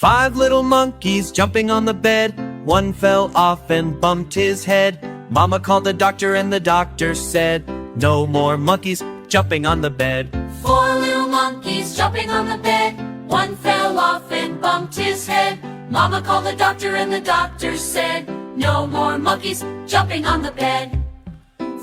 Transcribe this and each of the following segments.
5 little monkeys jumping on the bed. One fell off and bumped his head. Mama called the doctor and the doctor said, "No more monkeys jumping on the bed." 4 little monkeys jumping on the bed. One fell off and bumped his head. Mama called the doctor and the doctor said, "No more monkeys jumping on the bed."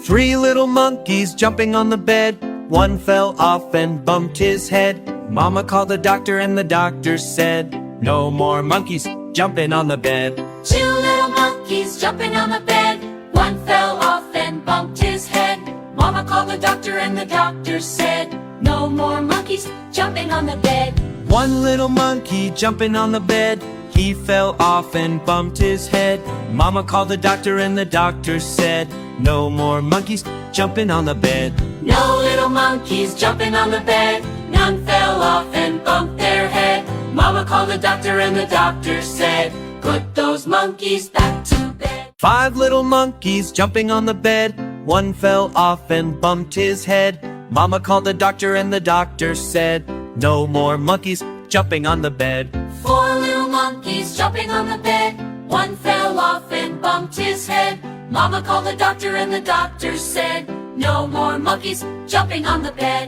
3 little monkeys jumping on the bed. One fell off and bumped his head. Mama called the doctor and the doctor said, "No more monkeys jumping on the bed." 2 little monkeys jumping on the bed. One fell off and bumped his head. Mama called the doctor and the doctor said, "No more monkeys jumping on the bed." 1 little monkey jumping on the bed. He fell off and bumped his head. Mama called the doctor and the doctor said, "No more monkeys jumping on the bed." No little monkeys jumping on the bed. None fell off and bumped their head. Mama called the doctor and the doctor said, "Put those monkeys back to bed." 5 little monkeys jumping on the bed. One fell off and bumped his head. Mama called the doctor and the doctor said, "No more monkeys jumping on the bed." 4 little monkeys jumping on the bed. One fell off and bumped his head. Mama called the doctor and the doctor said, "No more monkeys jumping on the bed."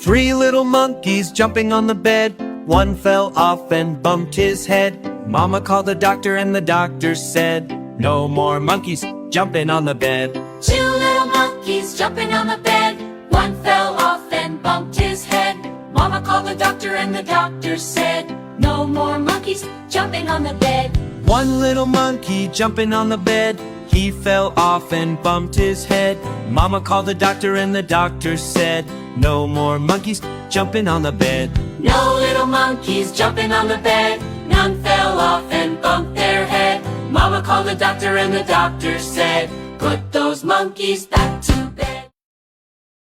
3 little monkeys jumping on the bed. One fell off and bumped his head. Mama called the doctor and the doctor said, "No more monkeys jumping on the bed." 2 little monkeys jumping on the bed. One fell off and bumped his head. Mama called the doctor and the doctor said, "No more monkeys jumping on the bed." 1 little monkey jumping on the bed. He fell off and bumped his head. Mama called the doctor and the doctor said, "No more monkeys jumping on the bed." No little monkeys jumping on the bed. None fell off and bumped their head. Mama called the doctor and the doctor said, "Put those monkeys back